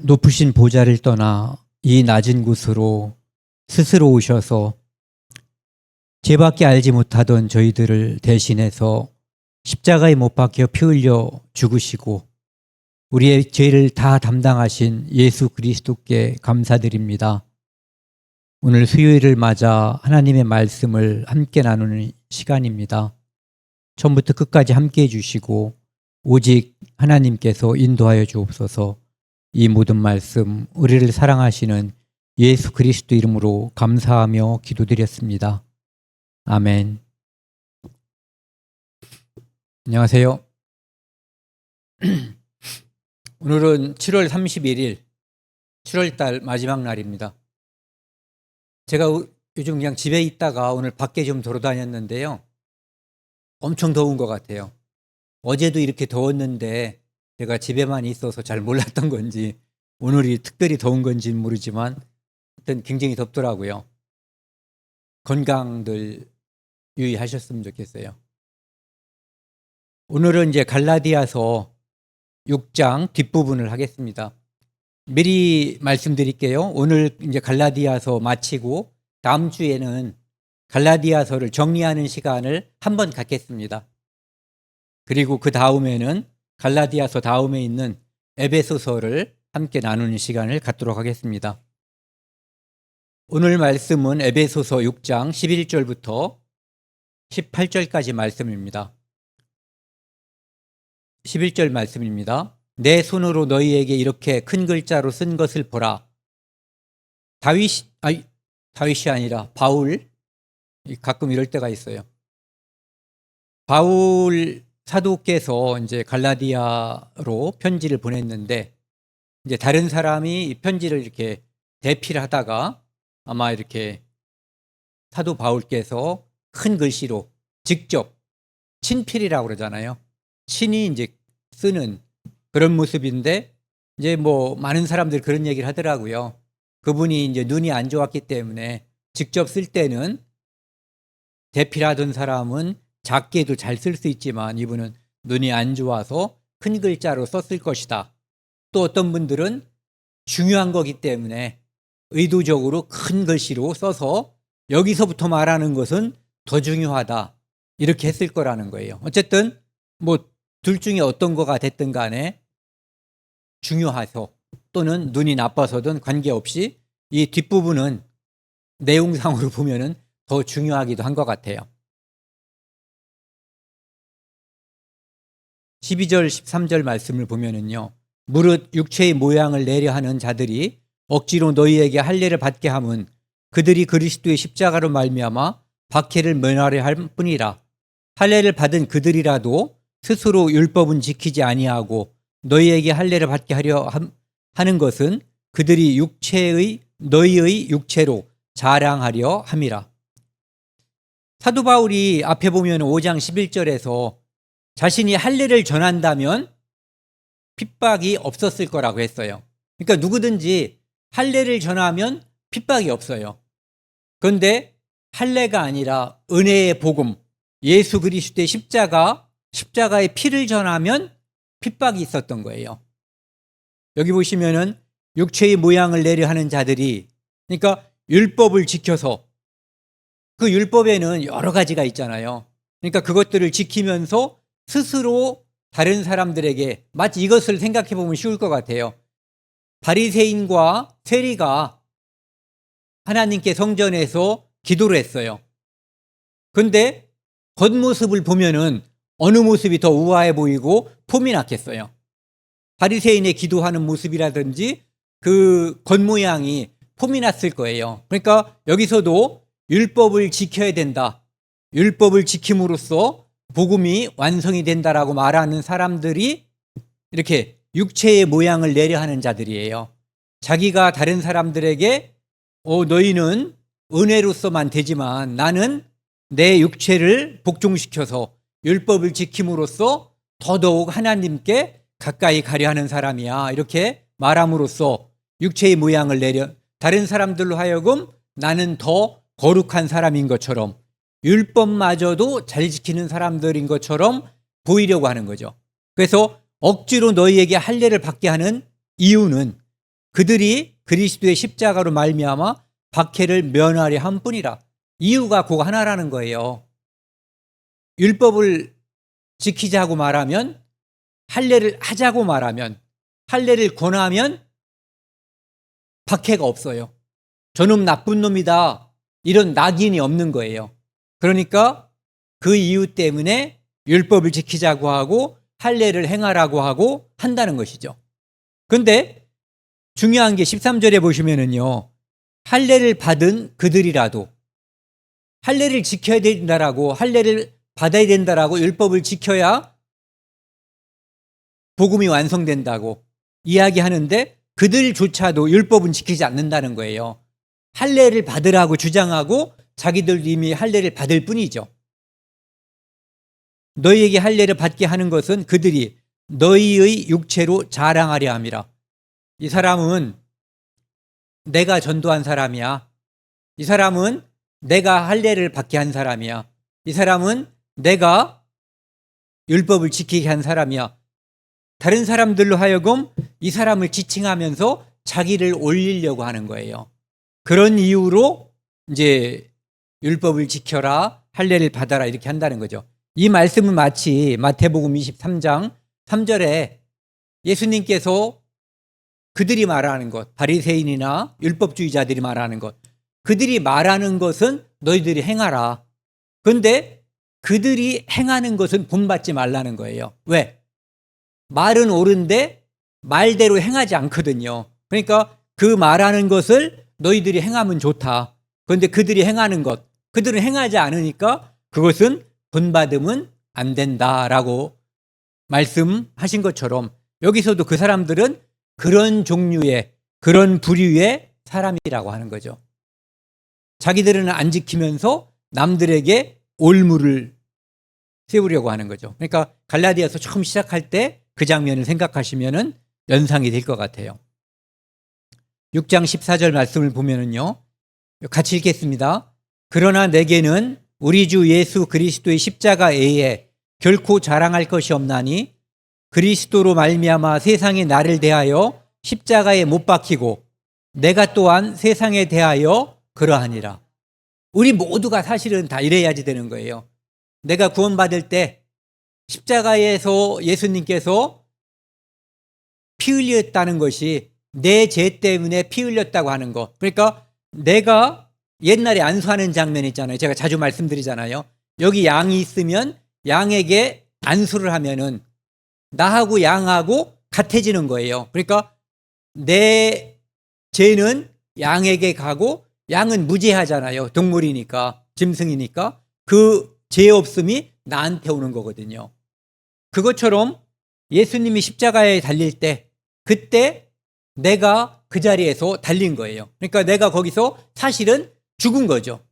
높으신 보좌를 떠나 이 낮은 곳으로 스스로 오셔서 죄밖에 알지 못하던 저희들을 대신해서 십자가에 못 박혀 피 흘려 죽으시고 우리의 죄를 다 담당하신 예수 그리스도께 감사드립니다. 오늘 수요일을 맞아 하나님의 말씀을 함께 나누는 시간입니다. 처음부터 끝까지 함께 해주시고 오직 하나님께서 인도하여 주옵소서. 이 모든 말씀 우리를 사랑하시는 예수 그리스도 이름으로 감사하며 기도드렸습니다. 아멘. 안녕하세요. 오늘은 7월 31일 7월달 마지막 날입니다. 제가 요즘 그냥 집에 있다가 오늘 밖에 좀 돌아다녔는데요. 엄청 더운 것 같아요. 어제도 이렇게 더웠는데 제가 집에만 있어서 잘 몰랐던 건지 오늘이 특별히 더운 건지는 모르지만 하여튼 굉장히 덥더라고요. 건강들 유의하셨으면 좋겠어요. 오늘은 이제 갈라디아서 6장 뒷부분을 하겠습니다. 미리 말씀드릴게요. 오늘 이제 갈라디아서 마치고 다음 주에는 갈라디아서를 정리하는 시간을 한번 갖겠습니다. 그리고 그 다음에는 갈라디아서 다음에 있는 에베소서를 함께 나누는 시간을 갖도록 하겠습니다. 오늘 말씀은 에베소서 6장 11절부터 18절까지 말씀입니다. 11절 말씀입니다. 내 손으로 너희에게 이렇게 큰 글자로 쓴 것을 보라. 다윗이 아니라 바울, 가끔 이럴 때가 있어요. 바울 사도께서 이제 갈라디아로 편지를 보냈는데 이제 다른 사람이 이 편지를 이렇게 대피를 하다가 아마 이렇게 사도 바울께서 큰 글씨로 직접 친필이라고 그러잖아요. 친히 이제 쓰는 그런 모습인데 이제 뭐 많은 사람들이 그런 얘기를 하더라고요. 그분이 이제 눈이 안 좋았기 때문에 직접 쓸 때는 대필하던 사람은 작게도 잘 쓸 수 있지만 이분은 눈이 안 좋아서 큰 글자로 썼을 것이다. 또 어떤 분들은 중요한 거기 때문에 의도적으로 큰 글씨로 써서 여기서부터 말하는 것은 더 중요하다. 이렇게 했을 거라는 거예요. 어쨌든 뭐 둘 중에 어떤 거가 됐든 간에 중요해서 또는 눈이 나빠서든 관계없이 이 뒷부분은 내용상으로 보면은 더 중요하기도 한 것 같아요. 12절 13절 말씀을 보면은요. 무릇 육체의 모양을 내려 하는 자들이 억지로 너희에게 할례를 받게 함은 그들이 그리스도의 십자가로 말미암아 박해를 면하려 할 뿐이라. 할례를 받은 그들이라도 스스로 율법은 지키지 아니하고 너희에게 할례를 받게 하려 하는 것은 그들이 너희의 육체로 자랑하려 함이라. 사도 바울이 앞에 보면 5장 11절에서 자신이 할례를 전한다면 핍박이 없었을 거라고 했어요. 그러니까 누구든지 할례를 전하면 핍박이 없어요. 그런데 할례가 아니라 은혜의 복음, 예수 그리스도의 십자가의 피를 전하면 핍박이 있었던 거예요. 여기 보시면은 육체의 모양을 내려 하는 자들이, 그러니까 율법을 지켜서, 그 율법에는 여러 가지가 있잖아요. 그러니까 그것들을 지키면서 스스로 다른 사람들에게, 마치 이것을 생각해 보면 쉬울 것 같아요. 바리새인과 세리가 하나님께 성전에서 기도를 했어요. 그런데 겉모습을 보면은 어느 모습이 더 우아해 보이고 폼이 났겠어요. 바리새인의 기도하는 모습이라든지 그 겉모양이 폼이 났을 거예요. 그러니까 여기서도 율법을 지켜야 된다. 율법을 지킴으로써 복음이 완성이 된다라고 말하는 사람들이 이렇게 육체의 모양을 내려 하는 자들이에요. 자기가 다른 사람들에게 너희는 은혜로서만 되지만 나는 내 육체를 복종시켜서 율법을 지킴으로써 더더욱 하나님께 가까이 가려 하는 사람이야. 이렇게 말함으로써 육체의 모양을 내려 다른 사람들로 하여금 나는 더 거룩한 사람인 것처럼 율법마저도 잘 지키는 사람들인 것처럼 보이려고 하는 거죠. 그래서 억지로 너희에게 할례를 받게 하는 이유는 그들이 그리스도의 십자가로 말미암아 박해를 면하려 한 뿐이라. 이유가 그거 하나라는 거예요. 율법을 지키자고 말하면, 할례를 하자고 말하면, 할례를 권하면 박해가 없어요. 저놈 나쁜 놈이다, 이런 낙인이 없는 거예요. 그러니까 그 이유 때문에 율법을 지키자고 하고 할례를 행하라고 하고 한다는 것이죠. 그런데 중요한 게 13절에 보시면은요, 할례를 받은 그들이라도 할례를 지켜야 된다라고, 할례를 받아야 된다라고, 율법을 지켜야 복음이 완성된다고 이야기하는데 그들조차도 율법은 지키지 않는다는 거예요. 할례를 받으라고 주장하고 자기들도 이미 할례를 받을 뿐이죠. 너희에게 할례를 받게 하는 것은 그들이 너희의 육체로 자랑하려 함이라. 이 사람은 내가 전도한 사람이야. 이 사람은 내가 할례를 받게 한 사람이야. 이 사람은 내가 율법을 지키게 한 사람이야. 다른 사람들로 하여금 이 사람을 지칭하면서 자기를 올리려고 하는 거예요. 그런 이유로 이제 율법을 지켜라, 할례를 받아라 이렇게 한다는 거죠. 이 말씀은 마치 마태복음 23장 3절에 예수님께서 그들이 말하는 것, 바리새인이나 율법주의자들이 말하는 것, 그들이 말하는 것은 너희들이 행하라. 그런데 그들이 행하는 것은 본받지 말라는 거예요. 왜? 말은 옳은데 말대로 행하지 않거든요. 그러니까 그 말하는 것을 너희들이 행하면 좋다. 그런데 그들이 행하는 것, 그들은 행하지 않으니까 그것은 본받으면 안 된다라고 말씀하신 것처럼 여기서도 그 사람들은 그런 종류의, 그런 부류의 사람이라고 하는 거죠. 자기들은 안 지키면서 남들에게 올무를 세우려고 하는 거죠. 그러니까 갈라디아서 처음 시작할 때 그 장면을 생각하시면은 연상이 될 것 같아요. 6장 14절 말씀을 보면은요, 같이 읽겠습니다. 그러나 내게는 우리 주 예수 그리스도의 십자가 외에 결코 자랑할 것이 없나니 그리스도로 말미암아 세상이 나를 대하여 십자가에 못 박히고 내가 또한 세상에 대하여 그러하니라. 우리 모두가 사실은 다 이래야지 되는 거예요. 내가 구원받을 때 십자가에서 예수님께서 피 흘렸다는 것이 내 죄 때문에 피 흘렸다고 하는 거. 그러니까 내가 옛날에 안수하는 장면 있잖아요. 제가 자주 말씀드리잖아요. 여기 양이 있으면 양에게 안수를 하면은 나하고 양하고 같아지는 거예요. 그러니까 내 죄는 양에게 가고 양은 무죄하잖아요. 동물이니까, 짐승이니까. 그 죄 없음이 나한테 오는 거거든요. 그것처럼 예수님이 십자가에 달릴 때, 그때 내가 그 자리에서 달린 거예요. 그러니까 내가 거기서 사실은 죽은 거죠.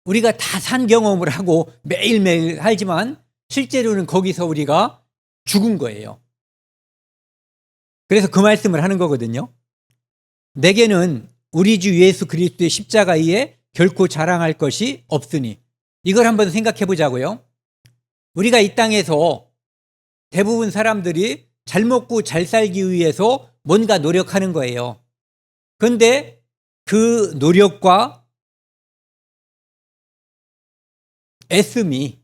우리가 다 산 경험을 하고 매일매일 하지만 실제로는 거기서 우리가 죽은 거예요. 그래서 그 말씀을 하는 거거든요. 내게는 우리 주 예수 그리스도의 십자가 위에 결코 자랑할 것이 없으니. 이걸 한번 생각해 보자고요. 우리가 이 땅에서 대부분 사람들이 잘 먹고 잘 살기 위해서 뭔가 노력하는 거예요. 그런데 그 노력과 애씀이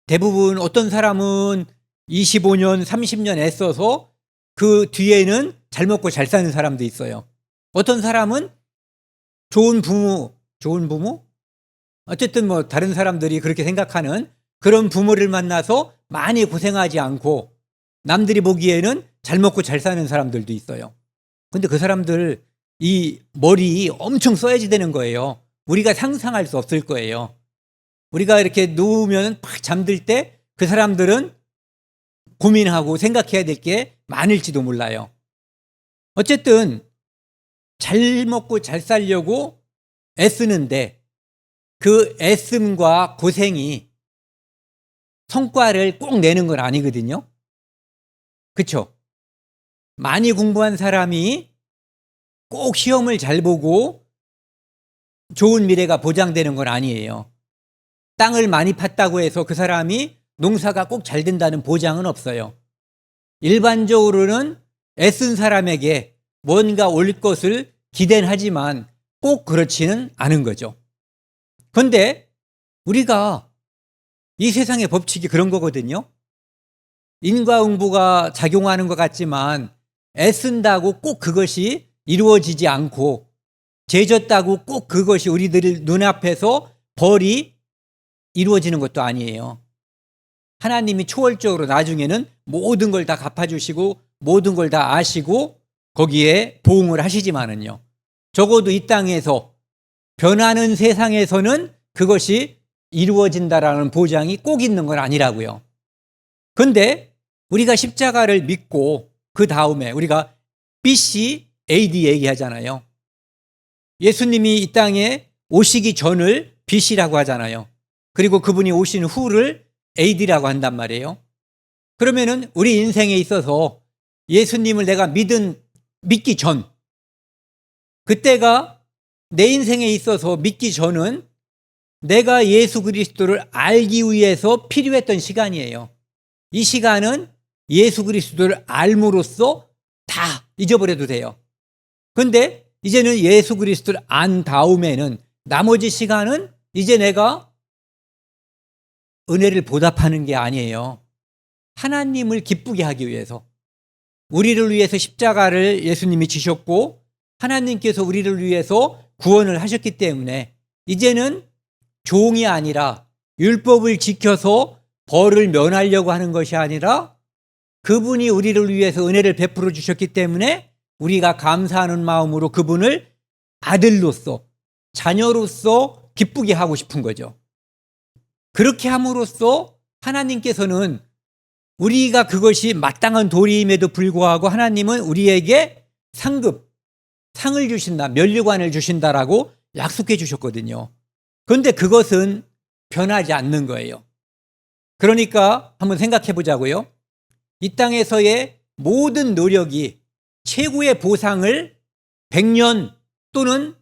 대부분 어떤 사람은 25년, 30년 애써서 그 뒤에는 잘 먹고 잘 사는 사람도 있어요. 어떤 사람은 좋은 부모? 어쨌든 뭐 다른 사람들이 그렇게 생각하는 그런 부모를 만나서 많이 고생하지 않고 남들이 보기에는 잘 먹고 잘 사는 사람들도 있어요. 근데 그 사람들 이 머리 엄청 써야지 되는 거예요. 우리가 상상할 수 없을 거예요. 우리가 이렇게 누우면 팍 잠들 때 그 사람들은 고민하고 생각해야 될 게 많을지도 몰라요. 어쨌든 잘 먹고 잘 살려고 애쓰는데 그 애씀과 고생이 성과를 꼭 내는 건 아니거든요. 그렇죠? 많이 공부한 사람이 꼭 시험을 잘 보고 좋은 미래가 보장되는 건 아니에요. 땅을 많이 팠다고 해서 그 사람이 농사가 꼭 잘 된다는 보장은 없어요. 일반적으로는 애쓴 사람에게 뭔가 올 것을 기대는 하지만 꼭 그렇지는 않은 거죠. 그런데 우리가 이 세상의 법칙이 그런 거거든요. 인과응보가 작용하는 것 같지만 애쓴다고 꼭 그것이 이루어지지 않고 죄졌다고 꼭 그것이 우리들 눈앞에서 벌이 이루어지는 것도 아니에요. 하나님이 초월적으로 나중에는 모든 걸 다 갚아주시고 모든 걸 다 아시고 거기에 보응을 하시지만은요. 적어도 이 땅에서 변하는 세상에서는 그것이 이루어진다라는 보장이 꼭 있는 건 아니라고요. 그런데 우리가 십자가를 믿고 그 다음에 우리가 BC, AD 얘기하잖아요. 예수님이 이 땅에 오시기 전을 BC라고 하잖아요. 그리고 그분이 오신 후를 AD라고 한단 말이에요. 그러면은 우리 인생에 있어서 예수님을 내가 믿기 전, 그때가 내 인생에 있어서 믿기 전은 내가 예수 그리스도를 알기 위해서 필요했던 시간이에요. 이 시간은 예수 그리스도를 알므로써 다 잊어버려도 돼요. 그런데 이제는 예수 그리스도를 안 다음에는 나머지 시간은 이제 내가 은혜를 보답하는 게 아니에요. 하나님을 기쁘게 하기 위해서, 우리를 위해서 십자가를 예수님이 지셨고 하나님께서 우리를 위해서 구원을 하셨기 때문에 이제는 종이 아니라 율법을 지켜서 벌을 면하려고 하는 것이 아니라 그분이 우리를 위해서 은혜를 베풀어 주셨기 때문에 우리가 감사하는 마음으로 그분을 아들로서, 자녀로서 기쁘게 하고 싶은 거죠. 그렇게 함으로써 하나님께서는 우리가 그것이 마땅한 도리임에도 불구하고 하나님은 우리에게 상을 주신다, 면류관을 주신다라고 약속해 주셨거든요. 그런데 그것은 변하지 않는 거예요. 그러니까 한번 생각해 보자고요. 이 땅에서의 모든 노력이 최고의 보상을 100년 또는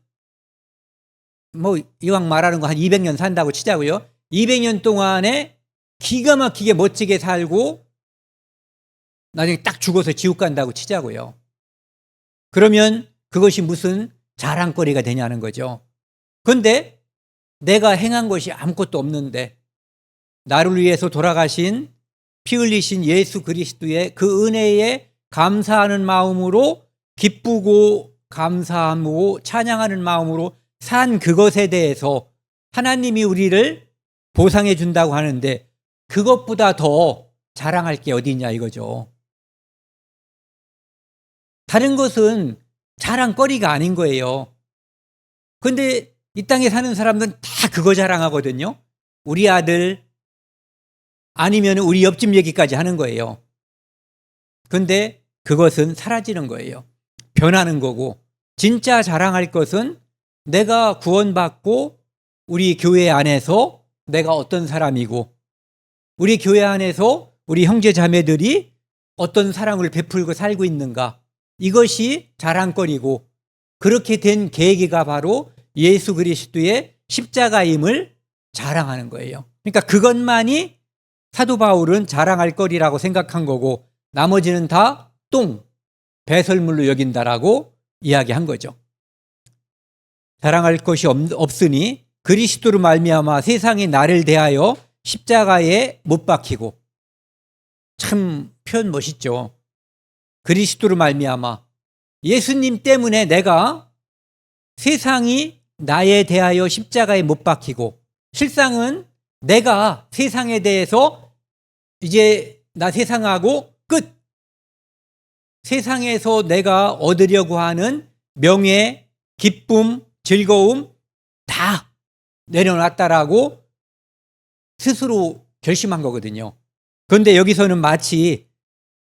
이왕 말하는 거 한 200년 산다고 치자고요. 200년 동안에 기가 막히게 멋지게 살고 나중에 딱 죽어서 지옥 간다고 치자고요. 그러면 그것이 무슨 자랑거리가 되냐는 거죠. 그런데 내가 행한 것이 아무것도 없는데 나를 위해서 돌아가신 피 흘리신 예수 그리스도의 그 은혜에 감사하는 마음으로 기쁘고 감사하고 찬양하는 마음으로 산 그것에 대해서 하나님이 우리를 보상해 준다고 하는데 그것보다 더 자랑할 게 어디 있냐 이거죠. 다른 것은 자랑거리가 아닌 거예요. 그런데 이 땅에 사는 사람들은 다 그거 자랑하거든요. 우리 아들 아니면 우리 옆집 얘기까지 하는 거예요. 그런데 그것은 사라지는 거예요. 변하는 거고 진짜 자랑할 것은 내가 구원받고 우리 교회 안에서 내가 어떤 사람이고 우리 교회 안에서 우리 형제 자매들이 어떤 사랑을 베풀고 살고 있는가, 이것이 자랑거리고 그렇게 된 계기가 바로 예수 그리스도의 십자가임을 자랑하는 거예요. 그러니까 그것만이 사도 바울은 자랑할 거리라고 생각한 거고 나머지는 다 배설물로 여긴다라고 이야기한 거죠. 자랑할 것이 없으니 그리스도로 말미암아 세상이 나를 대하여 십자가에 못 박히고, 참 표현 멋있죠. 그리스도로 말미암아 예수님 때문에 내가 세상이 나에 대하여 십자가에 못 박히고, 실상은 내가 세상에 대해서 이제 나 세상하고 끝, 세상에서 내가 얻으려고 하는 명예, 기쁨, 즐거움 다 내려놨다라고 스스로 결심한 거거든요. 그런데 여기서는 마치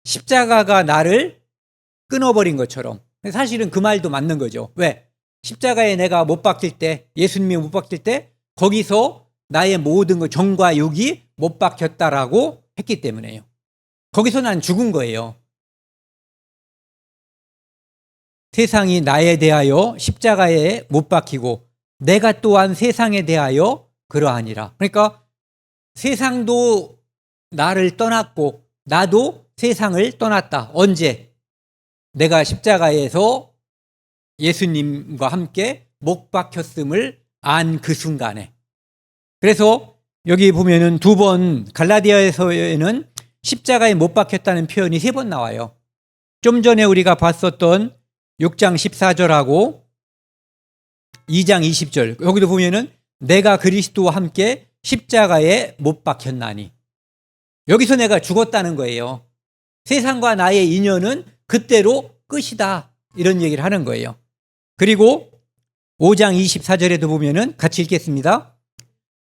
십자가가 나를 끊어버린 것처럼, 사실은 그 말도 맞는 거죠. 왜? 십자가에 내가 못 박힐 때, 예수님이 못 박힐 때 거기서 나의 모든 것, 정과 육이 못 박혔다라고 했기 때문에요. 거기서 난 죽은 거예요. 세상이 나에 대하여 십자가에 못 박히고 내가 또한 세상에 대하여 그러하니라. 그러니까 세상도 나를 떠났고 나도 세상을 떠났다. 언제? 내가 십자가에서 예수님과 함께 못 박혔음을 안 그 순간에. 그래서 여기 보면은 두 번 갈라디아에서는 십자가에 못 박혔다는 표현이 3번 나와요. 좀 전에 우리가 봤었던 6장 14절하고 2장 20절 여기도 보면은 내가 그리스도와 함께 십자가에 못 박혔나니 여기서 내가 죽었다는 거예요. 세상과 나의 인연은 그때로 끝이다 이런 얘기를 하는 거예요. 그리고 5장 24절에도 보면은 같이 읽겠습니다.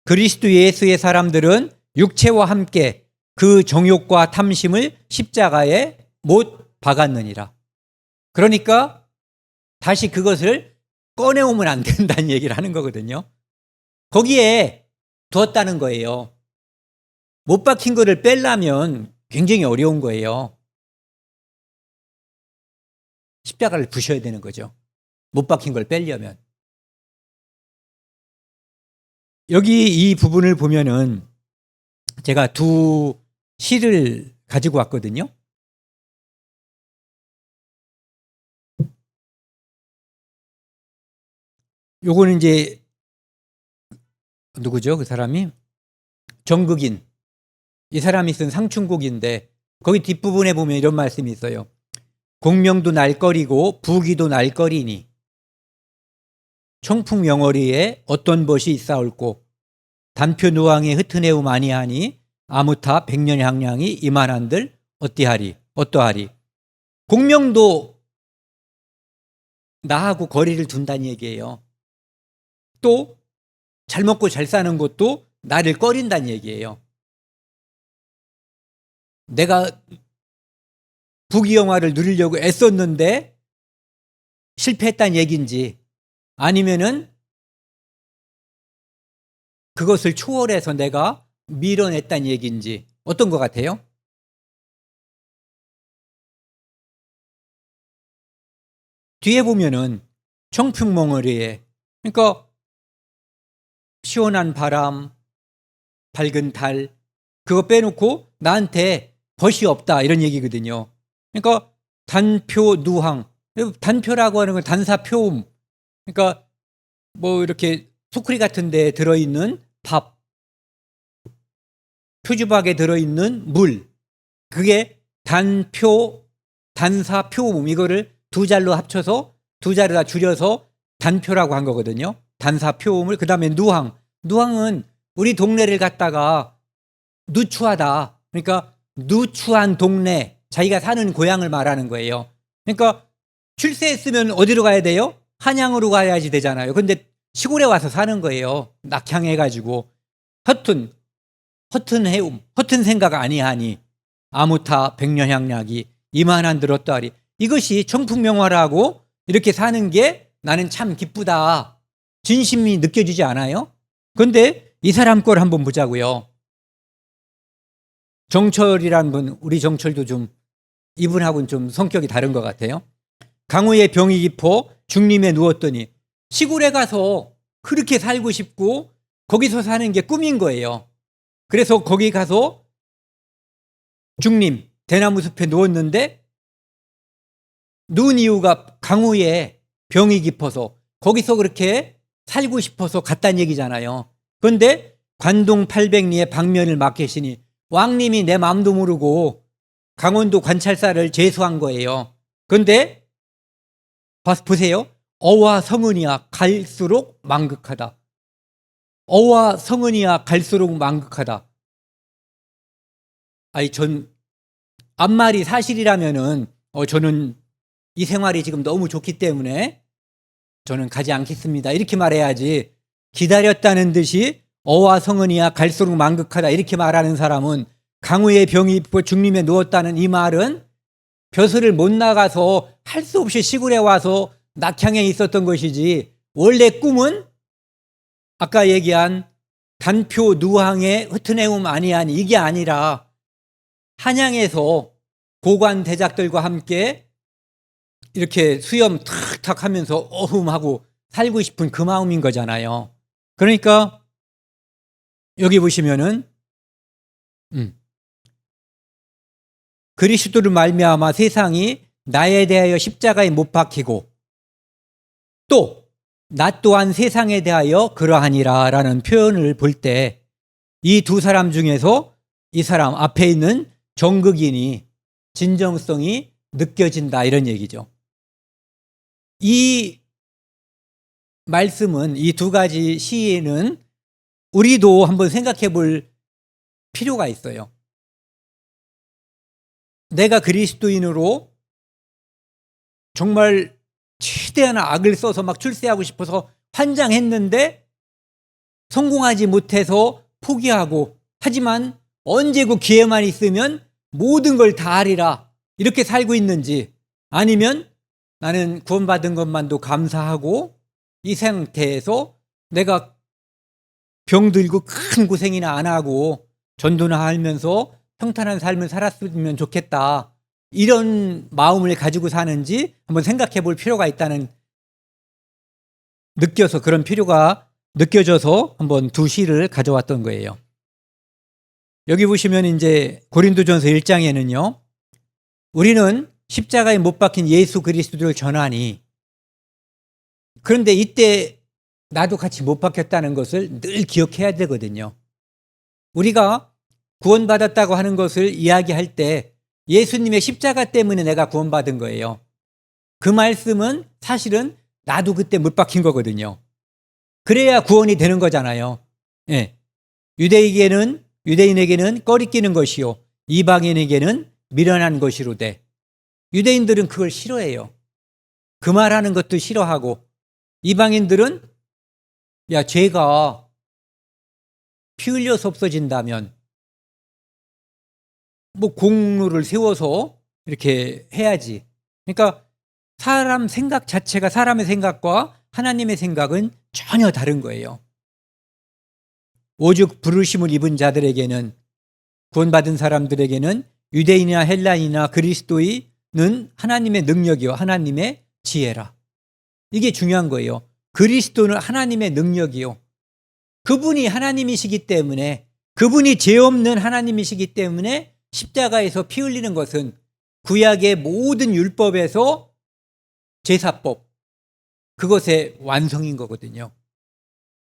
그리스도 예수의 사람들은 육체와 함께 그 정욕과 탐심을 십자가에 못 박았느니라. 그러니까 다시 그것을 꺼내오면 안 된다는 얘기를 하는 거거든요. 거기에 두었다는 거예요. 못 박힌 거를 빼려면 굉장히 어려운 거예요. 십자가를 부셔야 되는 거죠. 못 박힌 걸 빼려면. 여기 이 부분을 보면은 제가 두 시를 가지고 왔거든요. 요거는 이제 누구죠? 그 사람이? 정극인. 이 사람이 쓴 상충곡인데 거기 뒷부분에 보면 이런 말씀이 있어요. 공명도 날거리고 부귀도 날거리니 청풍명어리에 어떤 벗이 있사올꼬 단표 누왕에 흩어내움 아니하니 아무타 백년향량이 이만한들 어떠하리. 공명도 나하고 거리를 둔다는 얘기예요. 또 잘 먹고 잘 사는 것도 나를 꺼린다는 얘기예요. 내가 부귀영화를 누리려고 애썼는데 실패했다는 얘기인지 아니면은 그것을 초월해서 내가 밀어냈다는 얘기인지 어떤 것 같아요? 뒤에 보면은 청풍멍어리에 그러니까 시원한 바람, 밝은 달 그거 빼놓고 나한테 벗이 없다 이런 얘기거든요. 그러니까 단표 누항 단표라고 하는 건 단사표음 그러니까 뭐 이렇게 소쿠리 같은 데 들어있는 밥 표주박에 들어있는 물 그게 단표 단사표음 이거를 두 자로 합쳐서 두 자로 다 줄여서 단표라고 한 거거든요. 단사표음을 그 다음에 누항은 우리 동네를 갖다가 누추하다 그러니까 누추한 동네 자기가 사는 고향을 말하는 거예요. 그러니까 출세했으면 어디로 가야 돼요? 한양으로 가야지 되잖아요. 근데 시골에 와서 사는 거예요. 낙향해가지고 허튼 해움 허튼 생각 아니하니 아무타 백년향락이 이만한들 어떠하리. 이것이 청풍명화라고 이렇게 사는 게 나는 참 기쁘다. 진심이 느껴지지 않아요? 그런데 이 사람 걸 한번 보자고요. 정철이란 분, 우리 정철도 좀 이분하고는 좀 성격이 다른 것 같아요. 강우의 병이 깊어 중림에 누웠더니 시골에 가서 그렇게 살고 싶고 거기서 사는 게 꿈인 거예요. 그래서 거기 가서 중림, 대나무 숲에 누웠는데 누운 이유가 강우의 병이 깊어서 거기서 그렇게 살고 싶어서 갔다는 얘기잖아요. 그런데 관동 800리의 방면을 맡기시니 왕님이 내 마음도 모르고 강원도 관찰사를 제수한 거예요. 그런데 보세요. 어와 성은이야 갈수록 만극하다. 어와 성은이야 갈수록 만극하다. 아니 전 앞말이 사실이라면은 저는 이 생활이 지금 너무 좋기 때문에 저는 가지 않겠습니다. 이렇게 말해야지 기다렸다는 듯이 어와 성은이야 갈수록 만극하다 이렇게 말하는 사람은 강우의 병이 중림에 누웠다는 이 말은 벼슬을 못 나가서 할 수 없이 시골에 와서 낙향에 있었던 것이지 원래 꿈은 아까 얘기한 단표 누항의 흩어내움 아니하니 이게 아니라 한양에서 고관 대작들과 함께 이렇게 수염 탁탁 하면서 어흠하고 살고 싶은 그 마음인 거잖아요. 그러니까 여기 보시면은 그리스도를 말미암아 세상이 나에 대하여 십자가에 못 박히고 또 나 또한 세상에 대하여 그러하니라 라는 표현을 볼 때 이 두 사람 중에서 이 사람 앞에 있는 정극인이 진정성이 느껴진다 이런 얘기죠. 이 말씀은 이 두 가지 시에는 우리도 한번 생각해 볼 필요가 있어요. 내가 그리스도인으로 정말 최대한 악을 써서 막 출세하고 싶어서 환장했는데 성공하지 못해서 포기하고 하지만 언제 그 기회만 있으면 모든 걸 다 하리라 이렇게 살고 있는지 아니면 나는 구원받은 것만도 감사하고 이 상태에서 내가 병들고 큰 고생이나 안 하고 전도나 하면서 평탄한 삶을 살았으면 좋겠다 이런 마음을 가지고 사는지 한번 생각해 볼 필요가 있다는 느껴서 그런 필요가 느껴져서 한번 두 시를 가져왔던 거예요. 여기 보시면 이제 고린도전서 1장에는요. 우리는 십자가에 못 박힌 예수 그리스도를 전하니 그런데 이때 나도 같이 못 박혔다는 것을 늘 기억해야 되거든요. 우리가 구원받았다고 하는 것을 이야기할 때 예수님의 십자가 때문에 내가 구원받은 거예요. 그 말씀은 사실은 나도 그때 못 박힌 거거든요. 그래야 구원이 되는 거잖아요. 예. 유대인에게는 꺼리끼는 것이요 이방인에게는 미련한 것이로되 유대인들은 그걸 싫어해요. 그 말하는 것도 싫어하고 이방인들은 야 죄가 피 흘려서 없어진다면 뭐 공로를 세워서 이렇게 해야지. 그러니까 사람 생각 자체가 사람의 생각과 하나님의 생각은 전혀 다른 거예요. 오직 부르심을 입은 자들에게는 구원받은 사람들에게는 유대인이나 헬라인이나 그리스도인은 하나님의 능력이요 하나님의 지혜라. 이게 중요한 거예요. 그리스도는 하나님의 능력이요. 그분이 하나님이시기 때문에 그분이 죄 없는 하나님이시기 때문에 십자가에서 피 흘리는 것은 구약의 모든 율법에서 제사법 그것의 완성인 거거든요.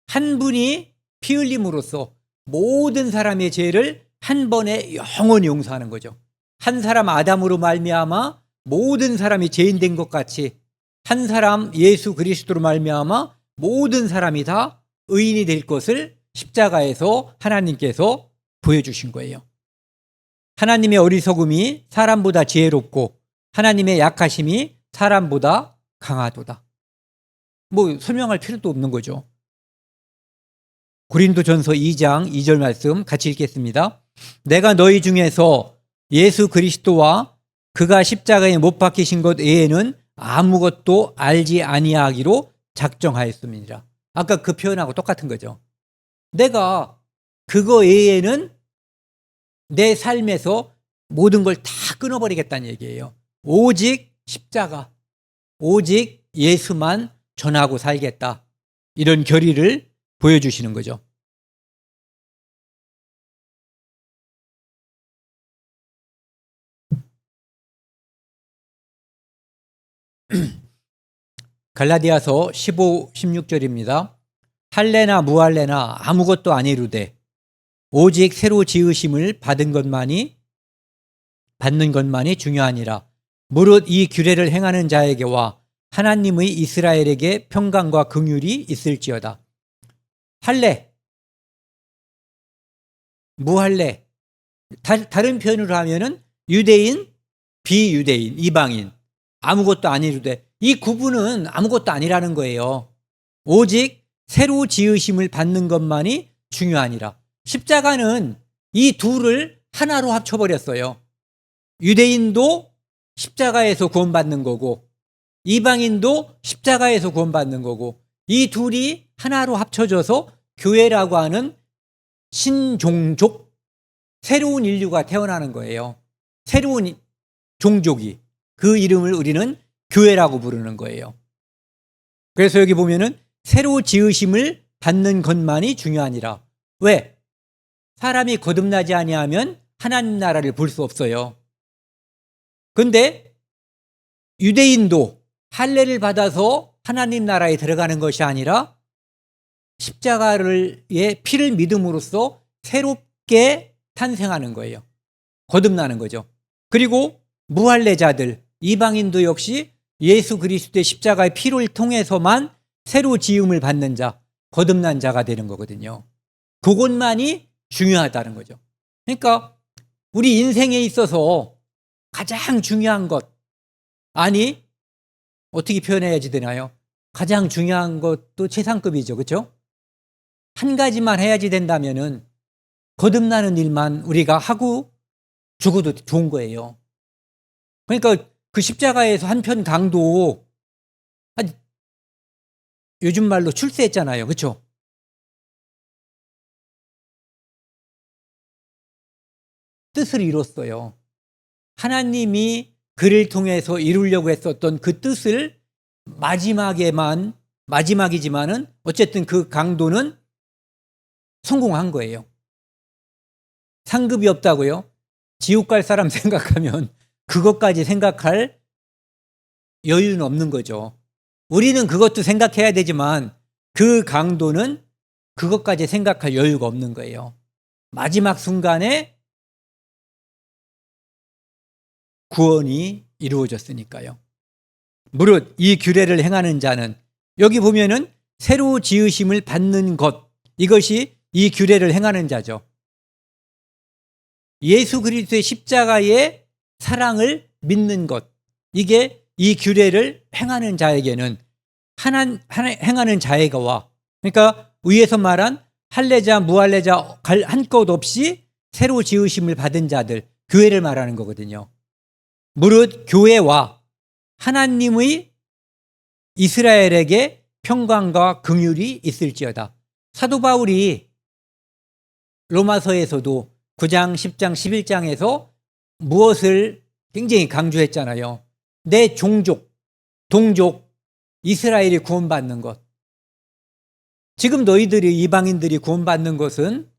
한 분이 피 흘림으로써 모든 사람의 죄를 한 번에 영원히 용서하는 거죠. 한 사람 아담으로 말미암아 모든 사람이 죄인 된 것 같이 한 사람 예수 그리스도로 말미암아 모든 사람이 다 의인이 될 것을 십자가에서 하나님께서 보여주신 거예요. 하나님의 어리석음이 사람보다 지혜롭고 하나님의 약하심이 사람보다 강하도다. 뭐 설명할 필요도 없는 거죠. 고린도전서 2장 2절 말씀 같이 읽겠습니다. 내가 너희 중에서 예수 그리스도와 그가 십자가에 못 박히신 것 외에는 아무것도 알지 아니하기로 작정하였음이니라. 아까 그 표현하고 똑같은 거죠. 내가 그거 외에는 내 삶에서 모든 걸 다 끊어버리겠다는 얘기예요. 오직 십자가, 오직 예수만 전하고 살겠다. 이런 결의를 보여주시는 거죠. 갈라디아서 15, 16절입니다. 할례나 무할례나 아무것도 아니루되 오직 새로 지으심을 받는 것만이 중요하니라. 무릇 이 규례를 행하는 자에게와 하나님의 이스라엘에게 평강과 긍휼이 있을지어다. 할례, 무할례, 다른 표현으로 하면은 유대인, 비유대인, 이방인 아무것도 아니루되 이 구분은 아무것도 아니라는 거예요. 오직 새로 지으심을 받는 것만이 중요하니라. 십자가는 이 둘을 하나로 합쳐버렸어요. 유대인도 십자가에서 구원받는 거고 이방인도 십자가에서 구원받는 거고 이 둘이 하나로 합쳐져서 교회라고 하는 신종족, 새로운 인류가 태어나는 거예요. 새로운 종족이. 그 이름을 우리는 교회라고 부르는 거예요. 그래서 여기 보면은 새로 지으심을 받는 것만이 중요하니라. 왜? 사람이 거듭나지 아니하면 하나님 나라를 볼 수 없어요. 그런데 유대인도 할례를 받아서 하나님 나라에 들어가는 것이 아니라 십자가의 피를 믿음으로써 새롭게 탄생하는 거예요. 거듭나는 거죠. 그리고 무할례자들, 이방인도 역시 예수 그리스도의 십자가의 피를 통해서만 새로 지음을 받는 자, 거듭난 자가 되는 거거든요. 그것만이 중요하다는 거죠. 그러니까 우리 인생에 있어서 가장 중요한 것, 아니 어떻게 표현해야지 되나요? 가장 중요한 것도 최상급이죠. 그렇죠? 한 가지만 해야지 된다면은 거듭나는 일만 우리가 하고 죽어도 좋은 거예요. 그러니까 그 십자가에서 한편 강도 요즘 말로 출세했잖아요. 그렇죠? 뜻을 이뤘어요. 하나님이 그를 통해서 이루려고 했었던 그 뜻을 마지막이지만은 어쨌든 그 강도는 성공한 거예요. 상급이 없다고요? 지옥 갈 사람 생각하면 그것까지 생각할 여유는 없는 거죠. 우리는 그것도 생각해야 되지만 그 강도는 그것까지 생각할 여유가 없는 거예요. 마지막 순간에 구원이 이루어졌으니까요. 무릇 이 규례를 행하는 자는, 여기 보면은 새로 지으심을 받는 것, 이것이 이 규례를 행하는 자죠. 예수 그리스도의 십자가의 사랑을 믿는 것, 이게 이 규례를 행하는 자에게는 행하는 자에게와, 그러니까 위에서 말한 할례자 무할례자 한 것 없이 새로 지으심을 받은 자들, 교회를 말하는 거거든요. 무릇 교회와 하나님의 이스라엘에게 평강과 긍휼이 있을지어다. 사도 바울이 로마서에서도 9장, 10장, 11장에서 무엇을 굉장히 강조했잖아요. 내 종족, 동족 이스라엘이 구원받는 것. 지금 너희들이 이방인들이 구원받는 것은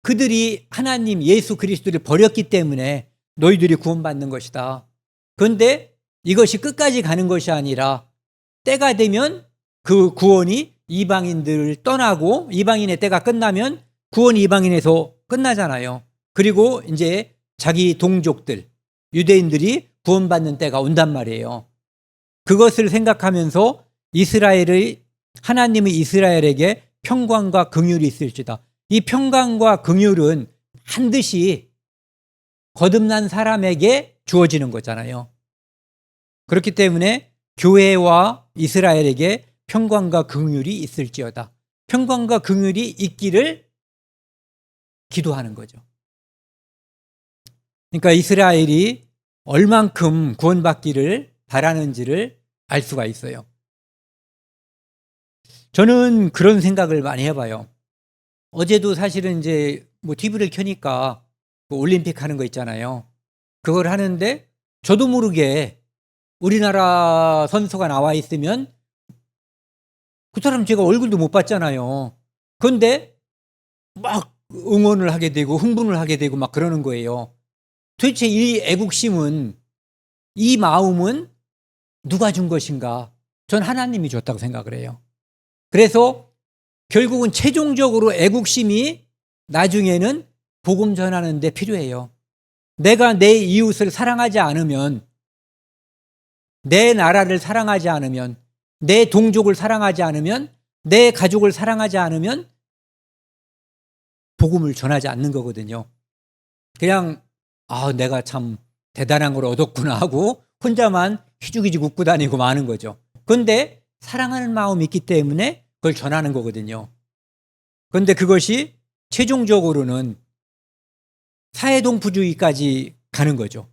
그들이 하나님 예수 그리스도를 버렸기 때문에 너희들이 구원받는 것이다. 그런데 이것이 끝까지 가는 것이 아니라 때가 되면 그 구원이 이방인들을 떠나고 이방인의 때가 끝나면 구원이 이방인에서 끝나잖아요. 그리고 이제 자기 동족들, 유대인들이 구원받는 때가 온단 말이에요. 그것을 생각하면서 하나님의 이스라엘에게 평강과 긍휼이 있을지다. 이 평강과 긍휼은 반드시 거듭난 사람에게 주어지는 거잖아요. 그렇기 때문에 교회와 이스라엘에게 평강과 긍휼이 있을지어다. 평강과 긍휼이 있기를 기도하는 거죠. 그러니까 이스라엘이 얼만큼 구원받기를 바라는지를 알 수가 있어요. 저는 그런 생각을 많이 해봐요. 어제도 사실은 이제 TV를 켜니까 올림픽 하는 거 있잖아요. 그걸 하는데 저도 모르게 우리나라 선수가 나와 있으면 그 사람 제가 얼굴도 못 봤잖아요. 그런데 막 응원을 하게 되고 흥분을 하게 되고 막 그러는 거예요. 도대체 이 애국심은, 이 마음은 누가 준 것인가? 전 하나님이 줬다고 생각을 해요. 그래서 결국은 최종적으로 애국심이 나중에는 복음 전하는 데 필요해요. 내가 내 이웃을 사랑하지 않으면, 내 나라를 사랑하지 않으면, 내 동족을 사랑하지 않으면, 내 가족을 사랑하지 않으면 복음을 전하지 않는 거거든요. 그냥 내가 참 대단한 걸 얻었구나 하고 혼자만 희죽희죽 웃고 다니고 마는 거죠. 그런데 사랑하는 마음이 있기 때문에 그걸 전하는 거거든요. 그런데 그것이 최종적으로는 사회동포주의까지 가는 거죠.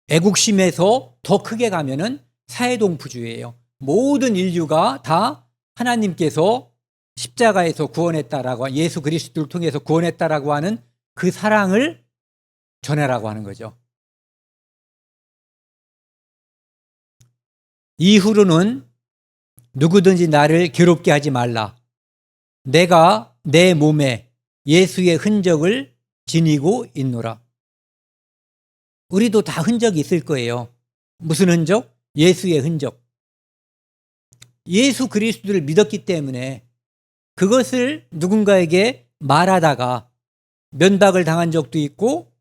애국심에서 더 크게 가면은 사회동포주의예요. 모든 인류가 다 하나님께서 십자가에서 구원했다라고, 예수 그리스도를 통해서 구원했다라고 하는 그 사랑을 전해라고 하는 거죠. 이후로는 누구든지 나를 괴롭게 하지 말라. 내가 내 몸에 예수의 흔적을 지니고 있노라. 우리도 다 흔적이 있을 거예요. 무슨 흔적? 예수의 흔적. 예수 그리스도를 믿었기 때문에 그것을 누군가에게 말하다가 면박을 당한 적도 있고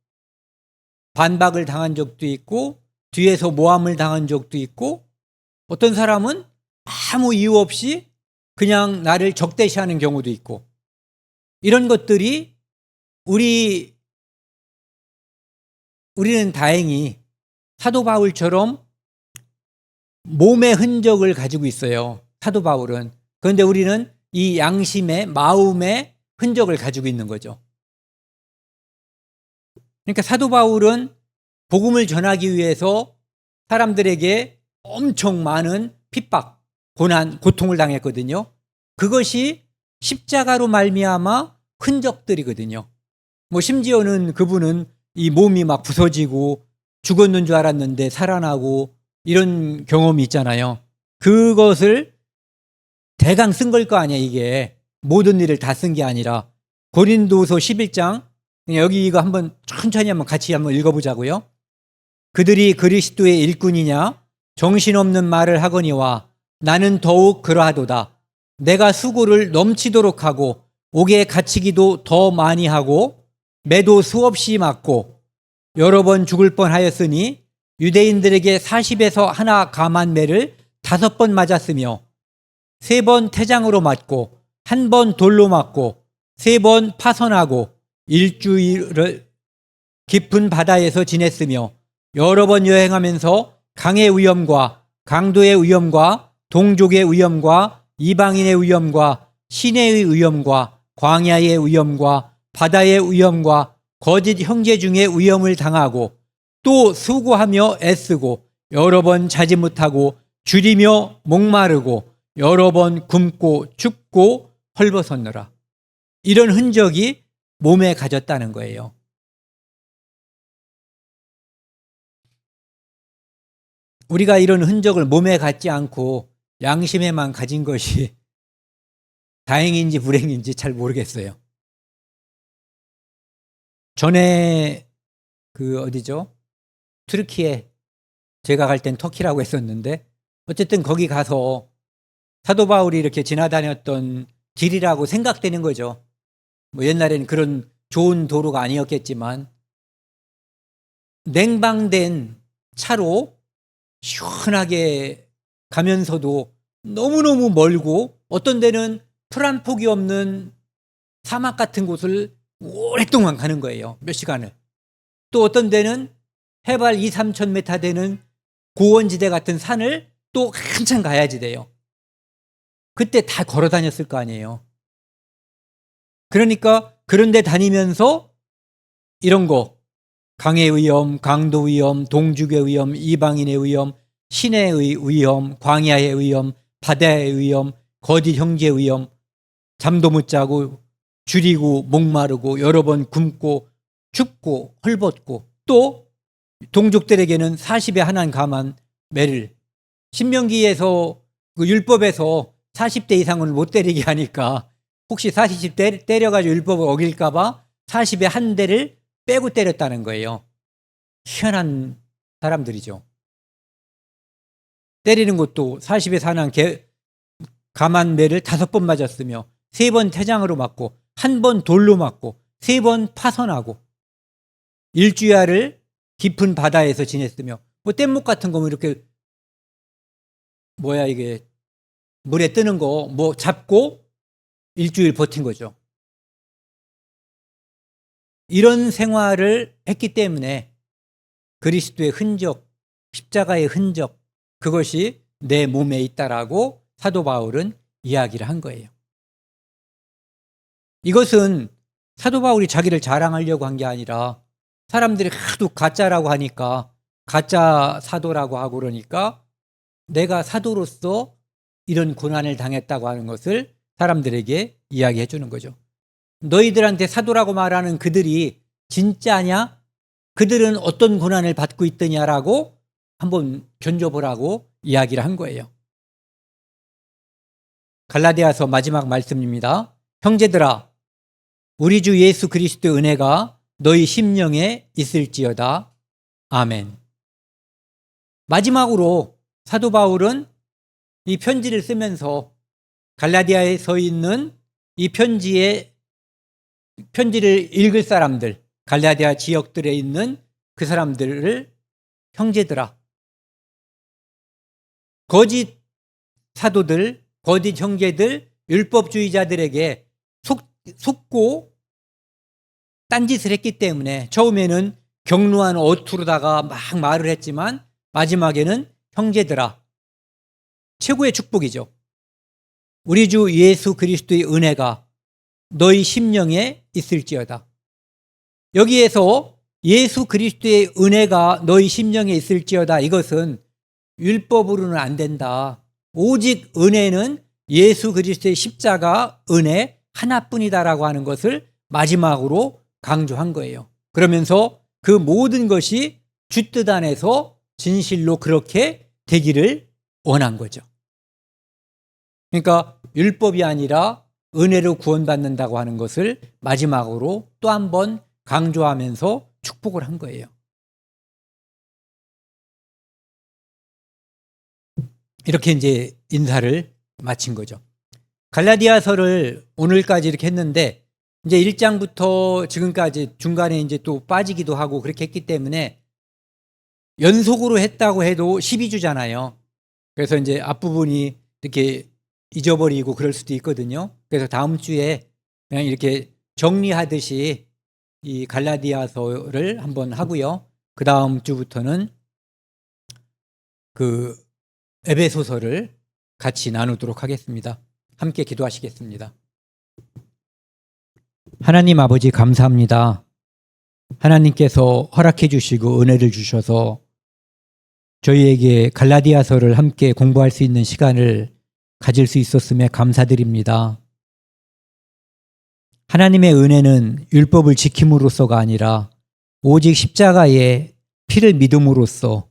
반박을 당한 적도 있고 뒤에서 모함을 당한 적도 있고 어떤 사람은 아무 이유 없이 그냥 나를 적대시하는 경우도 있고 이런 것들이 우리는 다행히 사도 바울처럼 몸의 흔적을 가지고 있어요. 사도 바울은. 그런데 우리는 이 양심의 마음의 흔적을 가지고 있는 거죠. 그러니까 사도 바울은 복음을 전하기 위해서 사람들에게 엄청 많은 핍박, 고난, 고통을 당했거든요. 그것이 십자가로 말미암아 흔적들이거든요. 뭐 심지어는 그분은 이 몸이 막 부서지고 죽었는 줄 알았는데 살아나고 이런 경험이 있잖아요. 그것을 대강 쓴 걸 거 아니야, 이게. 모든 일을 다 쓴 게 아니라. 고린도서 11장, 여기 이거 한번 천천히 한번 같이 한번 읽어보자고요. 그들이 그리스도의 일꾼이냐? 정신없는 말을 하거니와 나는 더욱 그러하도다. 내가 수고를 넘치도록 하고 옥에 갇히기도 더 많이 하고 매도 수없이 맞고 여러 번 죽을 뻔하였으니 유대인들에게 40에서 하나 감한 매를 5번 맞았으며 3번 태장으로 맞고 1번 돌로 맞고 3번 파선하고 일주일을 깊은 바다에서 지냈으며 여러 번 여행하면서 강의 위험과 강도의 위험과 동족의 위험과 이방인의 위험과 시내의 위험과 광야의 위험과 바다의 위험과 거짓 형제 중에 위험을 당하고 또 수고하며 애쓰고 여러 번 자지 못하고 줄이며 목마르고 여러 번 굶고 춥고 헐벗었노라. 이런 흔적이 몸에 가졌다는 거예요. 우리가 이런 흔적을 몸에 갖지 않고 양심에만 가진 것이 다행인지 불행인지 잘 모르겠어요. 전에 어디죠? 튀르키예, 제가 갈 땐 터키라고 했었는데 어쨌든 거기 가서 사도 바울이 이렇게 지나다녔던 길이라고 생각되는 거죠. 뭐 옛날에는 그런 좋은 도로가 아니었겠지만 냉방된 차로 시원하게 가면서도 너무너무 멀고 어떤 데는 풀 한 폭이 없는 사막 같은 곳을 오랫동안 가는 거예요. 몇 시간을. 또 어떤 데는 해발 2, 3천 메타 되는 고원지대 같은 산을 또 한참 가야지 돼요. 그때 다 걸어 다녔을 거 아니에요. 그러니까 그런 데 다니면서 이런 거 강의 위험, 강도 위험, 동족의 위험, 이방인의 위험, 시내의 위험, 광야의 위험, 바다의 위험, 거짓 형제의 위험, 잠도 못 자고 줄이고 목마르고 여러 번 굶고 춥고 헐벗고 또 동족들에게는 40에 하나 감한 매를 신명기에서 그 율법에서 40대 이상은 못 때리게 하니까 혹시 40 때려가지고 율법을 어길까 봐 40에 한 대를 빼고 때렸다는 거예요. 희한한 사람들이죠. 때리는 것도 40에 하나 감한 매를 5번 맞았으며 3번 태장으로 맞고 1번 돌로 맞고 3번 파선하고 일주야를 깊은 바다에서 지냈으며 뭐 뗏목 같은 거 뭐 이렇게 이게 물에 뜨는 거 뭐 잡고 일주일 버틴 거죠. 이런 생활을 했기 때문에 그리스도의 흔적, 십자가의 흔적 그것이 내 몸에 있다라고 사도 바울은 이야기를 한 거예요. 이것은 사도 바울이 자기를 자랑하려고 한 게 아니라 사람들이 하도 가짜라고 하니까 가짜 사도라고 하고 그러니까 내가 사도로서 이런 고난을 당했다고 하는 것을 사람들에게 이야기해 주는 거죠. 너희들한테 사도라고 말하는 그들이 진짜냐? 그들은 어떤 고난을 받고 있더냐라고 한번 견뎌보라고 이야기를 한 거예요. 갈라디아서 마지막 말씀입니다. 형제들아, 우리 주 예수 그리스도의 은혜가 너희 심령에 있을지어다. 아멘. 마지막으로 사도 바울은 이 편지를 쓰면서 갈라디아에 서 있는 이 편지를 읽을 사람들, 갈라디아 지역들에 있는 그 사람들을 형제들아, 거짓 사도들, 거짓 형제들, 율법주의자들에게 속고 딴짓을 했기 때문에 처음에는 격노한 어투로다가 막 말을 했지만 마지막에는 형제들아, 최고의 축복이죠. 우리 주 예수 그리스도의 은혜가 너희 심령에 있을지어다. 여기에서 예수 그리스도의 은혜가 너희 심령에 있을지어다, 이것은 율법으로는 안 된다. 오직 은혜는 예수 그리스도의 십자가 은혜 하나뿐이다라고 하는 것을 마지막으로 강조한 거예요. 그러면서 그 모든 것이 주 뜻 안에서 진실로 그렇게 되기를 원한 거죠. 그러니까 율법이 아니라 은혜로 구원받는다고 하는 것을 마지막으로 또 한 번 강조하면서 축복을 한 거예요. 이렇게 이제 인사를 마친 거죠. 갈라디아서를 오늘까지 이렇게 했는데 이제 1장부터 지금까지 중간에 이제 또 빠지기도 하고 그렇게 했기 때문에 연속으로 했다고 해도 12주잖아요. 그래서 이제 앞부분이 이렇게 잊어버리고 그럴 수도 있거든요. 그래서 다음 주에 그냥 이렇게 정리하듯이 이 갈라디아서를 한번 하고요. 그 다음 주부터는 그 에베소서를 같이 나누도록 하겠습니다. 함께 기도하시겠습니다. 하나님 아버지, 감사합니다. 하나님께서 허락해 주시고 은혜를 주셔서 저희에게 갈라디아서를 함께 공부할 수 있는 시간을 가질 수 있었음에 감사드립니다. 하나님의 은혜는 율법을 지킴으로써가 아니라 오직 십자가의 피를 믿음으로써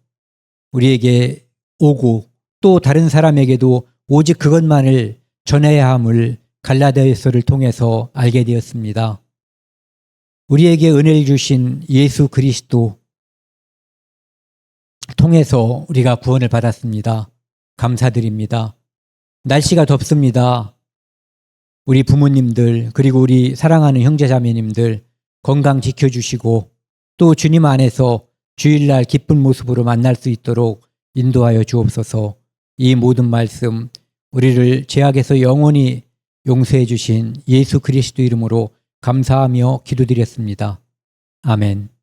우리에게 오고 또 다른 사람에게도 오직 그것만을 전해야 함을 갈라디아서를 통해서 알게 되었습니다. 우리에게 은혜를 주신 예수 그리스도 통해서 우리가 구원을 받았습니다. 감사드립니다. 날씨가 덥습니다. 우리 부모님들 그리고 우리 사랑하는 형제자매님들 건강 지켜주시고 또 주님 안에서 주일날 기쁜 모습으로 만날 수 있도록 인도하여 주옵소서. 이 모든 말씀 우리를 죄악에서 영원히 용서해 주신 예수 그리스도 이름으로 감사하며 기도드렸습니다. 아멘.